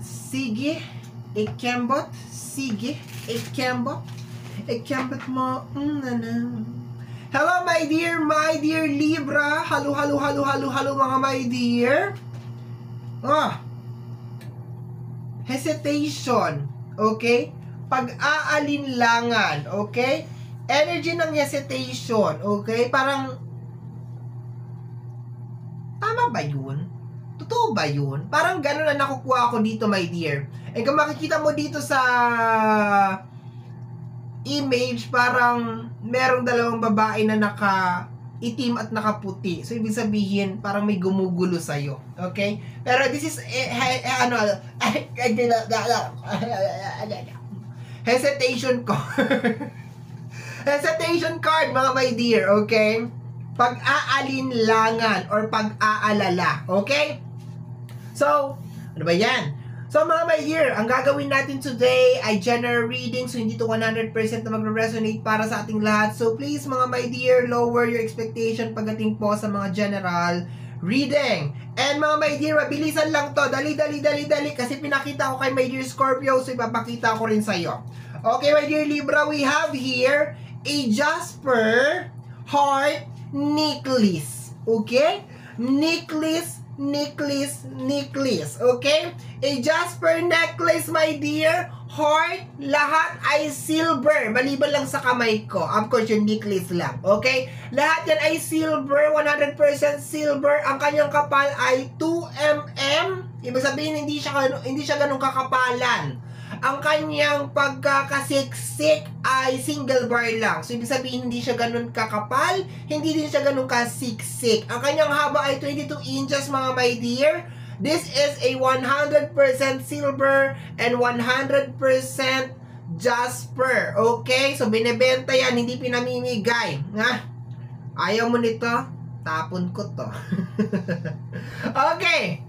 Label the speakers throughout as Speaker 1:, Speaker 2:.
Speaker 1: Sige, ikembot. Sige, ikembot. Ikembot mo. Hello, my dear Libra. Hello, mga my dear. Hesitation. Okay? Pag-aalinlangan. Okay? Energy ng hesitation. Okay? Parang, tama ba yun? Totoo ba yun? Parang gano'n na nakukuha ako dito, my dear. And kung makikita mo dito sa image, parang merong dalawang babae na naka-itim at nakaputi. So, ibig sabihin, parang may gumugulo sa'yo. Okay? Pero this is, hesitation card. Hesitation card, mga my dear. Okay? Pag-aalinlangan or pag-aalala. Okay? So, ano ba yan? So, mga my dear, ang gagawin natin today ay general reading. So, hindi to 100% na magre-resonate para sa ating lahat. So, please, mga my dear, lower your expectation pagdating po sa mga general reading. And mga my dear, mabilisan lang to. Dali. Kasi pinakita ko kay my dear Scorpio. So, ipapakita ko rin sa'yo. Okay, my dear Libra, we have here a Jasper heart necklace. Okay? Necklace. Okay? A Jasper necklace, my dear. Heart, lahat ay silver. Maliban lang sa kamay ko. Of course, yung necklace lang. Okay? Lahat yan ay silver. 100% silver. Ang kanyang kapal ay 2 mm. Ibig sabihin, hindi siya ganun kakapalan. Ang kanyang pagkakasiksik ay single bar lang. So, ibig sabihin, hindi siya ganun kakapal, hindi din siya ganun kasiksik. Ang kanyang haba ay 22 inches, mga my dear. This is a 100% silver and 100% Jasper. Okay? So, binibenta yan, hindi pinamimigay. Ha? Ayaw mo nito? Tapon ko to. Okay.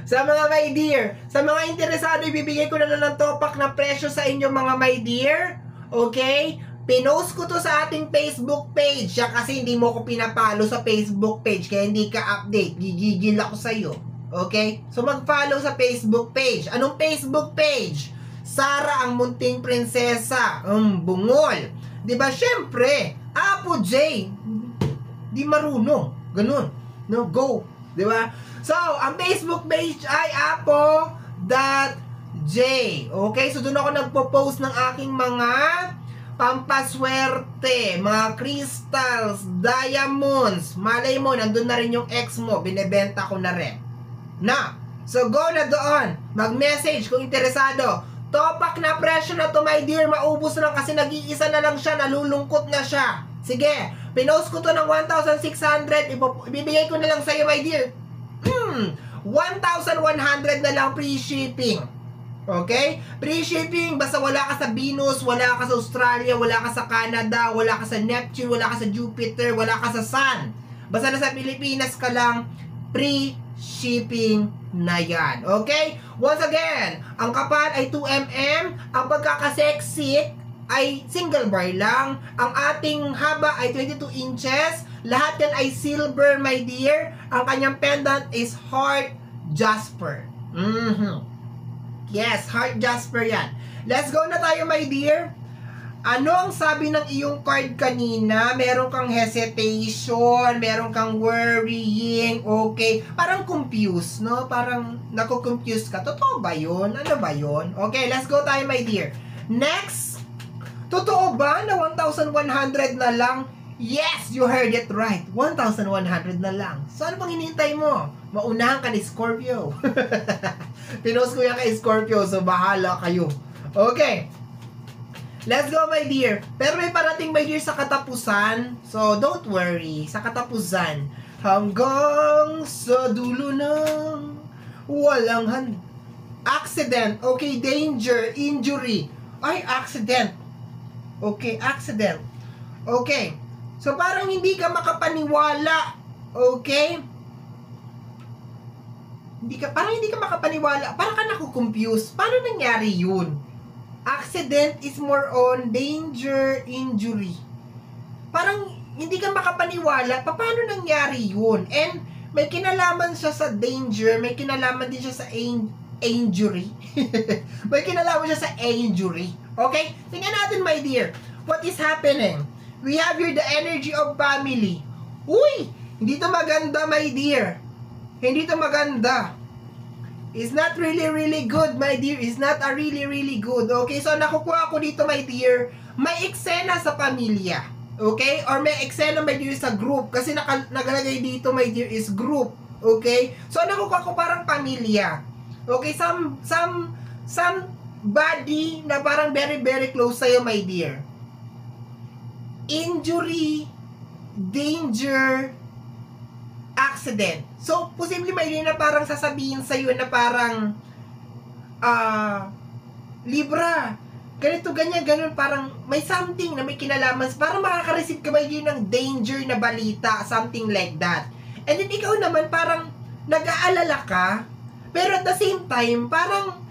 Speaker 1: Sa mga my dear, sa mga interesado, ibibigay ko na lang ng topak na presyo sa inyo, mga my dear. Okay? Pinost ko to sa ating Facebook page. Siya kasi hindi mo ko pinapalo sa Facebook page, kaya hindi ka update. Gigigil ako sa'yo. Okay? So, mag-follow sa Facebook page. Anong Facebook page? Sara ang Munting Prinsesa. Bungol. Diba? Syempre, Apo J. Di marunong. Ganun. No, go. Diba? So, ang Facebook page ay apo.j. Okay? So, doon ako nagpo-post ng aking mga pampaswerte, mga crystals, diamonds. Malay mo, nandun na rin yung ex mo. Binebenta ko na rin. Na. So, go na doon. Mag-message kung interesado. Topak na presyo na to, my dear. Maubos lang kasi nag-iisa na lang siya. Nalulungkot na siya. Sige. Pinost ko to ng 1,600. Ibibigay ko na lang sa'yo, my dear. 1,100 na lang free shipping. Okay? Free shipping, basta wala ka sa Venus, wala ka sa Australia, wala ka sa Canada, wala ka sa Neptune, wala ka sa Jupiter, wala ka sa Sun. Basta nasa Pilipinas ka lang, free shipping na yan. Okay? Once again, ang kapal ay 2 mm, ang pagkakasexy ay single bar lang, ang ating haba ay 22 inches, lahat yan ay silver, my dear. Ang kanyang pendant is heart jasper. Yes, heart jasper yan. Let's go na tayo, my dear. Ano ang sabi ng iyong card kanina? Meron kang hesitation, meron kang worrying, okay? Parang confused, no? Parang naku-confuse ka. Totoo ba yun? Ano ba yun? Okay, let's go tayo, my dear. Next, totoo ba na 1,100 na lang? Yes, you heard it right. 1,100 na lang. So, ano pang hinihintay mo? Maunahan ka ni Scorpio. Pinost ko yan kay Scorpio, so bahala kayo. Okay. Let's go, my dear. Pero may parating, my dear, sa katapusan. So, don't worry. Sa katapusan. Hanggang sa dulo ng walang accident. Okay, danger, injury. Ay, accident. Okay, accident. Okay. So, parang hindi ka makapaniwala. Okay? Parang hindi ka makapaniwala. Parang ka naku-confuse. Paano nangyari yun? Accident is more on danger, injury. Parang hindi ka makapaniwala. Paano nangyari yun? And may kinalaman siya sa danger. May kinalaman din siya sa injury. May kinalaman siya sa injury. Okay? Tingnan natin, my dear. What is happening? We have here the energy of family. Uy! Hindi to maganda, my dear. Hindi to maganda. It's not really good, my dear. It's not a really good. Okay? So, nakukuha ko dito, my dear, may eksena sa pamilya. Okay? Or may eksena, my dear, sa group. Kasi nakalagay dito, my dear, is group. Okay? So, nakukuha ko parang pamilya. Okay? Somebody na parang very close sa'yo, my dear. Injury, danger, accident. So, posible may na parang sasabihin sa'yo na parang Libra, ganito, ganyan, parang may something na may kinalaman. Parang makaka-receive ka ba yun ng danger na balita, something like that. And then, ikaw naman, parang nag-aalala ka, pero at the same time, parang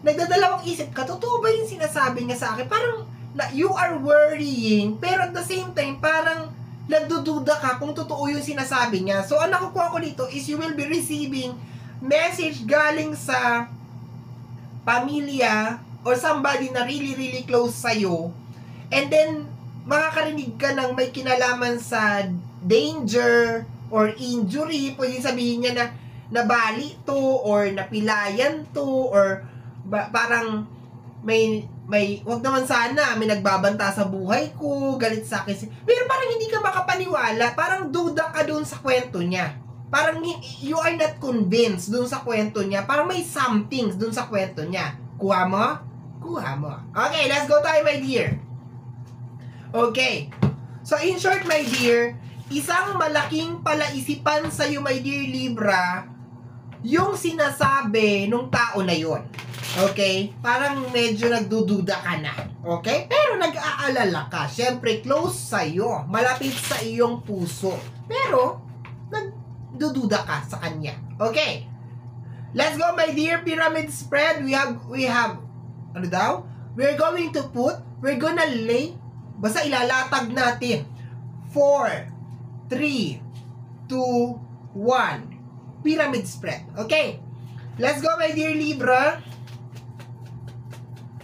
Speaker 1: nagdadalawang isip ka, totoo ba yung sinasabi niya sa akin? Parang, you are worrying, pero at the same time, parang nagdududa ka kung totoo yung sinasabi niya. So, ang nakukuha ko dito is you will be receiving message galing sa pamilya or somebody na really close sa'yo. And then, makakarinig ka ng may kinalaman sa danger or injury. Pwede sabihin niya na nabali to or napilayan to or parang may wag naman sana, may nagbabanta sa buhay ko, galit sa akin. Pero parang hindi ka makapaniwala, parang duda ka dun sa kwento niya. Parang you are not convinced dun sa kwento niya. Parang may something dun sa kwento niya. Kuha mo? Kuha mo. Okay, let's go tayo, my dear. Okay. So, in short, my dear, isang malaking palaisipan sa'yo, my dear Libra, yung sinasabi nung tao na yon. Okay? Parang medyo nagdududa ka na. Okay? Pero nag-aalala ka. Siyempre, close sa'yo. Malapit sa iyong puso. Pero, nagdududa ka sa kanya. Okay? Let's go, my dear pyramid spread. We have, ano daw? We're gonna lay, basta ilalatag natin. 4, 3, 2, 1. Pyramid spread. Okay? Let's go, my dear Libra.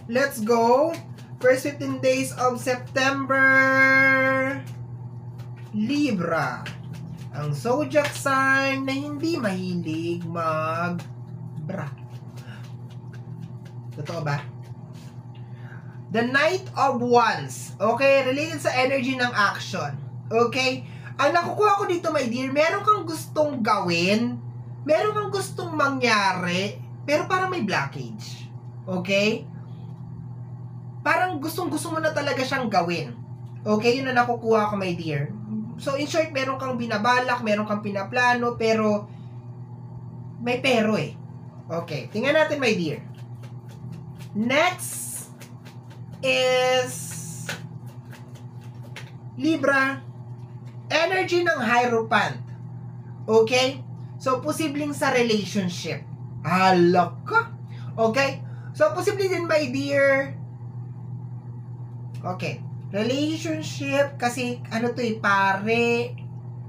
Speaker 1: Let's go. First 15 days of September. Libra. Ang zodiac sign na hindi mahilig mag-bra. Totoo ba? The Knight of Wands. Okay, related sa energy ng action. Okay? Ang nakukuha ko dito, my dear, meron kang gustong gawin, meron kang gustong mangyari, pero parang may blockage. Okay? Parang gustong-gusto mo na talaga siyang gawin. Okay? Yun na nakukuha ko, my dear. So, in short, meron kang binabalak, meron kang pinaplano, pero may pero eh. Okay. Tingnan natin, my dear. Next is Libra, energy ng Hierophant. Okay? So, posibleng sa relationship. Alak ka. Okay? So, posible din, my dear. Okay. Relationship, kasi ano to eh, pare,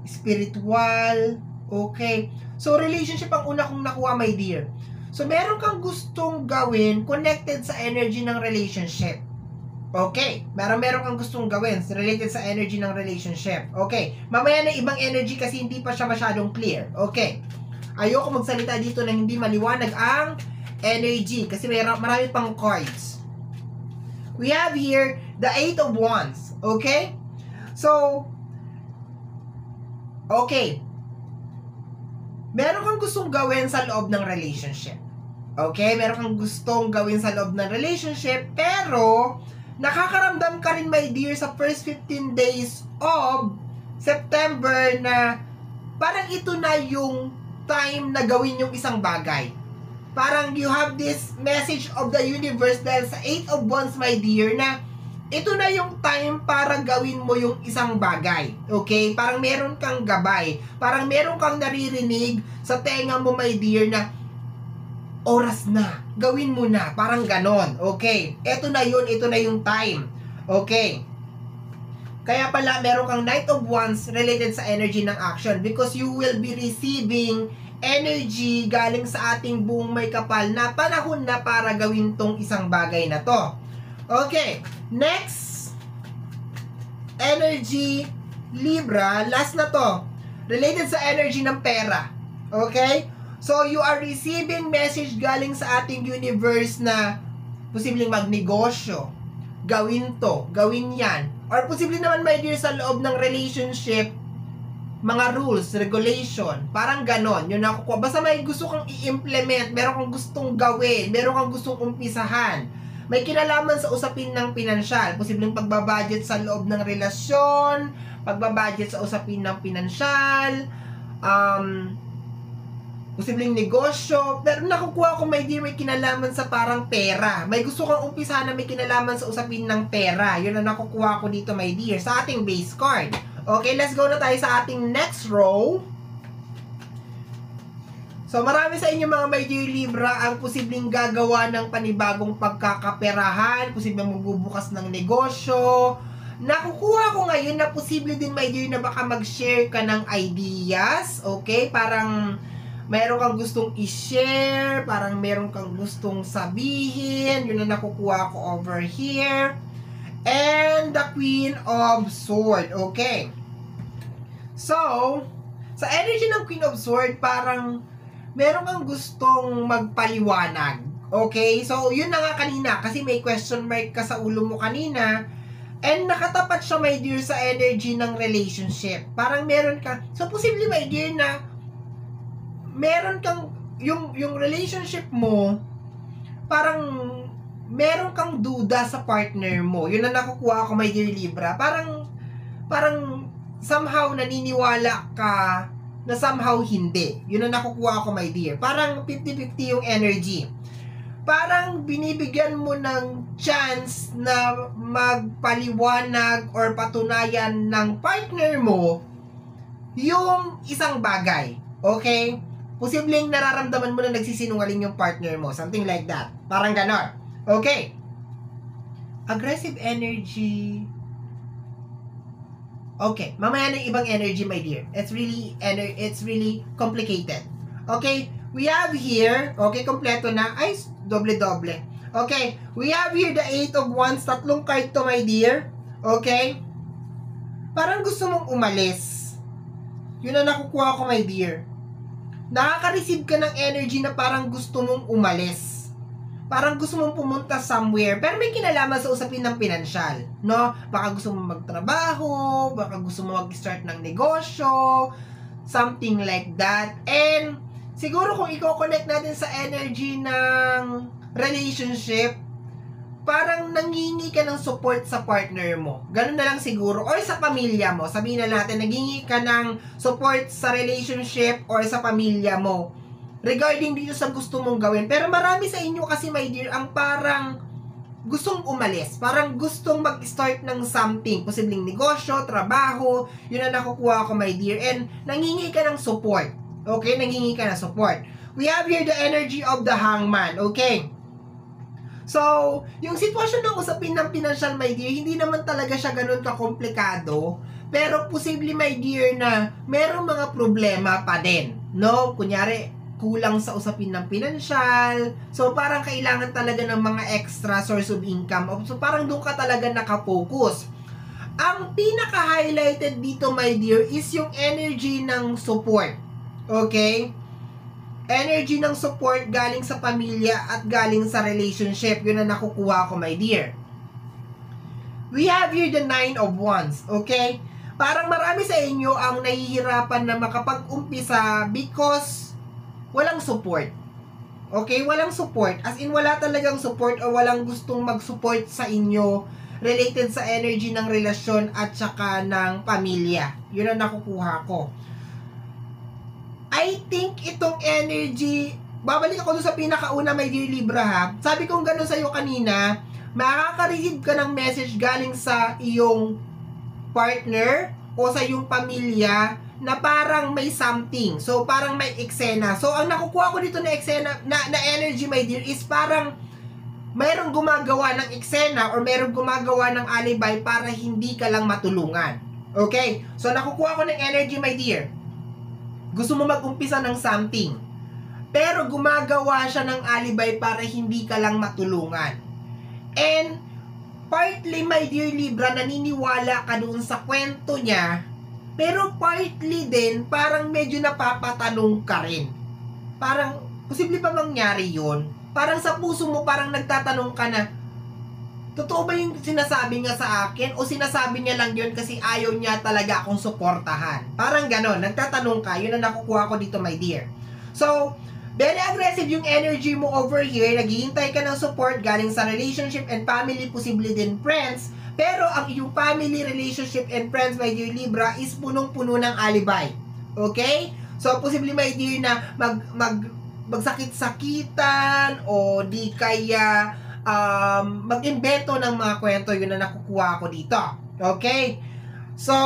Speaker 1: spiritual. Okay. So, relationship ang una kong nakuha, my dear. So, meron kang gustong gawin connected sa energy ng relationship. Okay. Meron kang gustong gawin related sa energy ng relationship. Okay. Mamaya na ibang energy kasi hindi pa siya masyadong clear. Okay. Ayoko magsalita dito na hindi maliwanag ang energy kasi marami pang cards. We have here the 8 of Wands. Okay? So, okay. Meron kang gustong gawin sa loob ng relationship. Okay? Meron kang gustong gawin sa loob ng relationship, pero nakakaramdam ka rin, my dear, sa first 15 days of September na parang ito na yung time na gawin yung isang bagay. Parang you have this message of the universe dahil sa 8 of Wands, my dear, na ito na yung time para gawin mo yung isang bagay. Okay? Parang meron kang gabay. Parang meron kang naririnig sa tenga mo, my dear, na oras na. Gawin mo na. Parang ganon. Okay? Ito na yung time. Okay? Kaya pala, meron kang Knight of Wands related sa energy ng action because you will be receiving energy galing sa ating buong may kapal na panahon na para gawin tong isang bagay na to. Okay, next energy Libra, last na to, related sa energy ng pera. Okay, so you are receiving message galing sa ating universe na posibleng magnegosyo, gawin to, gawin yan, or posible naman my dear sa loob ng relationship, mga rules, regulation, parang ganon, yun ako. Basta may gusto kang i-implement, meron kang gustong gawin, meron kang gustong umpisahan, may kinalaman sa usapin ng pinansyal, posibleng pagbabudget sa loob ng relasyon, pagbabudget sa usapin ng pinansyal, posibleng negosyo, pero nakukuha ko may dear, may kinalaman sa parang pera, may gusto kang umpisahan na may kinalaman sa usapin ng pera, yun ang nakukuha ko dito my dear, sa ating base card. Okay, let's go na tayo sa ating next row. So, marami sa inyo mga my dear Libra ang posibleng gagawa ng panibagong pagkakaperahan, posibleng magbubukas ng negosyo. Nakukuha ko ngayon na posible din my dear na baka mag-share ka ng ideas, okay? Parang meron kang gustong i-share, parang meron kang gustong sabihin, yun ang nakukuha ko over here. And the Queen of Swords. Okay. So, sa energy ng Queen of Swords, parang meron kang gustong magpaliwanag. Okay? So, yun na nga kanina. Kasi may question mark ka sa ulo mo kanina. And nakatapat siya, my dear, sa energy ng relationship. Parang meron ka. So, posible, my dear, na meron kang, yung relationship mo, parang meron kang duda sa partner mo. Yun ang nakukuha ko, my dear Libra. Parang somehow naniniwala ka na somehow hindi. Yun ang nakukuha ko, my dear. Parang 50-50 yung energy. Parang binibigyan mo ng chance na magpaliwanag or patunayan ng partner mo yung isang bagay. Okay? Posibleng nararamdaman mo na nagsisinungaling yung partner mo. Something like that. Parang ganon. Okay. Aggressive energy. Okay. Mamaya ng ibang energy, my dear. It's really complicated. Okay. We have here, okay, kompleto na. Ay, doble-doble. Okay. We have here the 8 of Wands. Tatlong card to, my dear. Okay. Parang gusto mong umalis. Yun ang nakukuha ko, my dear. Nakaka-receive ka ng energy na parang gusto mong umalis. Parang gusto mong pumunta somewhere, pero may kinalaman sa usapin ng pinansyal, no? Baka gusto mong magtrabaho, baka gusto mong mag-start ng negosyo, something like that. And siguro kung i-connect natin sa energy ng relationship, parang nangingi ka ng support sa partner mo. Ganun na lang siguro. Or sa pamilya mo. Sabihin na natin, nangingi ka ng support sa relationship or sa pamilya mo regarding dito sa gusto mong gawin. Pero marami sa inyo kasi, my dear, ang parang gustong umalis. Parang gustong mag-start ng something. Posibleng negosyo, trabaho. Yun ang nakukuha ko, my dear. And nangingi ka ng support. Okay? Nangingi ka ng support. We have here the energy of the Hangman. Okay? So, yung sitwasyon ng usapin ng financial, my dear, hindi naman talaga siya ganun kakomplikado. Pero posible, my dear, na merong mga problema pa din. No? Kunyari, kulang sa usapin ng financial. So, parang kailangan talaga ng mga extra source of income. So, parang doon ka talaga nakafocus. Ang pinaka-highlighted dito, my dear, is yung energy ng support. Okay? Energy ng support galing sa pamilya at galing sa relationship. Yun ang nakukuha ko, my dear. We have here the 9 of Wands. Okay? Parang marami sa inyo ang nahihirapan na makapag-umpisa because walang support. Okay? Walang support. As in, wala talagang support o walang gustong mag-support sa inyo related sa energy ng relasyon at saka ng pamilya. Yun ang nakukuha ko. I think itong energy, babalik ako doon sa pinakauna, my dear Libra, ha. Sabi kong gano'n sa'yo kanina, makaka-receive ka ng message galing sa iyong partner o sa iyong pamilya na parang may something. So, parang may eksena. So, ang nakukuha ko dito na eksena, na energy, my dear, is parang mayroong gumagawa ng eksena or mayroong gumagawa ng alibi para hindi ka lang matulungan. Okay? So, nakukuha ko ng energy, my dear. Gusto mo mag-umpisa ng something. Pero gumagawa siya ng alibay para hindi ka lang matulungan. And partly, my dear Libra, naniniwala ka doon sa kwento niya, pero partly din, parang medyo napapatanong ka rin. Parang, posible ba mangyari yun? Parang sa puso mo, parang nagtatanong ka na, totoo ba yung sinasabi niya sa akin? O sinasabi niya lang yun kasi ayaw niya talaga akong suportahan? Parang ganon, nagtatanong ka, yun ang nakukuha ko dito, my dear. So, very aggressive yung energy mo over here. Naghihintay ka ng support galing sa relationship and family, posible din friends. Pero ang iyong family, relationship, and friends, my dear Libra, is punong-puno ng alibay. Okay? So, posible, my dear, na magsakit-sakitan o di kaya mag-invento ng mga kwento. Yun na nakukuha ko dito. Okay? So,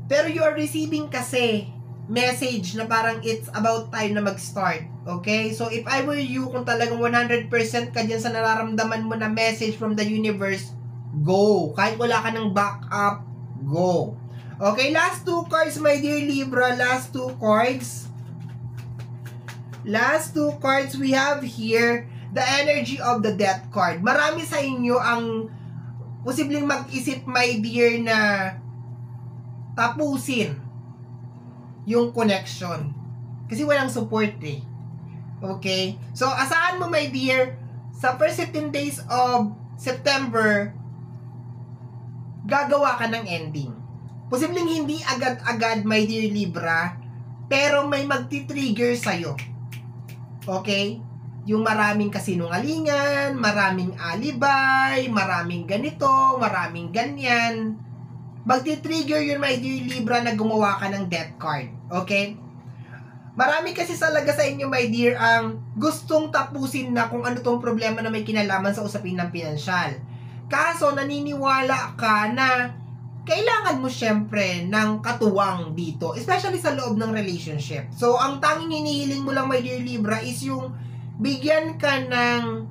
Speaker 1: pero you are receiving kasi message na parang it's about time na mag-start. Okay? So, if I were you, kung talagang 100% ka dyan sa nararamdaman mo na message from the universe, go. Kahit wala ka ng backup, go. Okay? Last two cards, my dear Libra. Last two cards. Last two cards we have here, the energy of the death card. Marami sa inyo ang posibleng mag-isip, my dear, na tapusin yung connection. Kasi walang support eh. Okay? So, asahan mo, my dear, sa first 15 days of September, gagawa ka ng ending. Posibleng hindi agad-agad, my dear Libra, pero may magti-trigger sa'yo. Okay? Yung maraming kasinungalingan, maraming alibay, maraming ganito, maraming ganyan. Magti-trigger yun, my dear Libra, na gumawa ka ng death card. Okay? Marami kasi talaga sa inyo, my dear, ang gustong tapusin na kung ano tong problema na may kinalaman sa usapin ng pinansyal. Kaso, naniniwala ka na kailangan mo syempre ng katuwang dito, especially sa loob ng relationship. So, ang tanging hinihiling mo lang, my dear Libra, is yung bigyan ka ng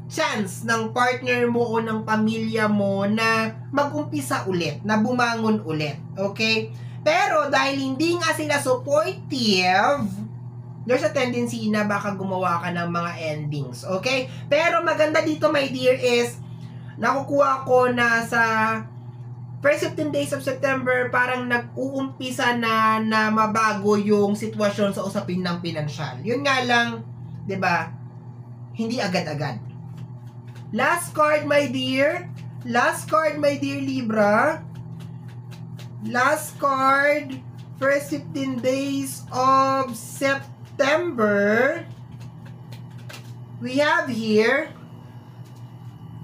Speaker 1: chance ng partner mo o ng pamilya mo na mag-umpisa ulit, na bumangon ulit. Okay? Pero dahil hindi nga sila supportive, there's a tendency na baka gumawa ka ng mga endings. Okay? Pero maganda dito, my dear, is nakukuha ko na sa first 15 days of September, parang nag-uumpisa na mabago yung sitwasyon sa usapin ng pinansyal. Yun nga lang, 'di ba? Hindi agad-agad. Last card, my dear. Last card, my dear Libra. Last card, first 15 days of September. We have here,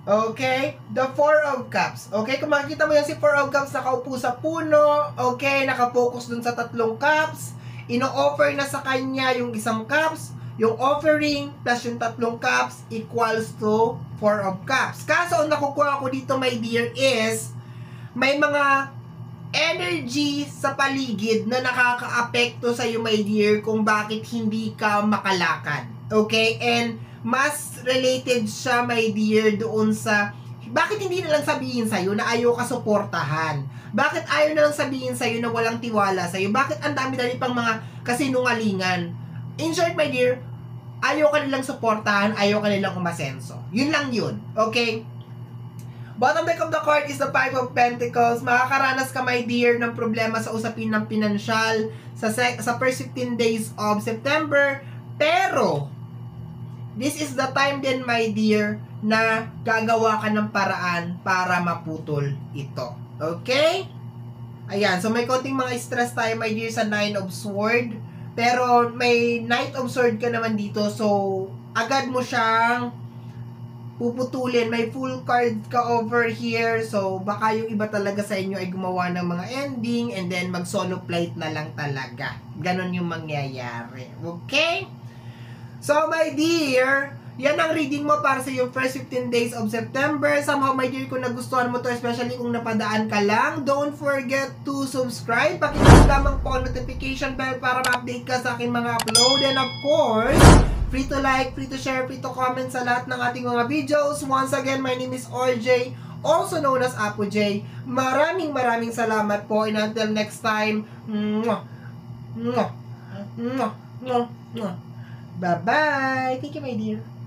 Speaker 1: okay, the Four of Cups. Okay, kung makikita mo yan si Four of Cups, nakaupo sa puno. Okay, nakapokus dun sa 3 cups. Ino-offer na sa kanya yung isang cups. Yung offering plus yung 3 cups equals to 4 of cups. Kaso, ang nakukuha ko dito, my dear, is may mga energy sa paligid na nakaka-apekto sa iyo, my dear, kung bakit hindi ka makalakad. Okay? And mas related siya, my dear, doon sa bakit hindi na lang sabihin sa'yo na ayaw ka suportahan? Bakit ayaw na lang sabihin sa'yo na walang tiwala sa'yo? Bakit ang dami-dami pang mga kasinungalingan? In short, my dear, ayaw ka nilang suportahan, ayaw ka nilang umasenso. Yun lang yun. Okay? Bottom deck of the card is the Five of Pentacles. Makakaranas ka, my dear, ng problema sa usapin ng pinansyal sa first 15 days of September. Pero, this is the time din, my dear, na gagawa ka ng paraan para maputol ito. Okay? Ayan. So, may konting mga stress tayo, my dear, sa Nine of Swords. Pero, may Knight of Swords ka naman dito. So, agad mo siyang puputulin. May full card ka over here. So, baka yung iba talaga sa inyo ay gumawa ng mga ending and then mag-solo flight na lang talaga. Ganon yung mangyayari. Okay? So, my dear, yan ang reading mo para sa yung first 15 days of September. Somehow, my dear, kung nagustuhan mo to, especially kung napadaan ka lang, don't forget to subscribe. Pakiclick lamang po ang notification bell para ma-update ka sa aking mga upload. And of course, free to like, free to share, free to comment sa lahat ng ating mga videos. Once again, my name is RJ, also known as Apo J. Maraming salamat po, and until next time, bye-bye. Thank you, my dear.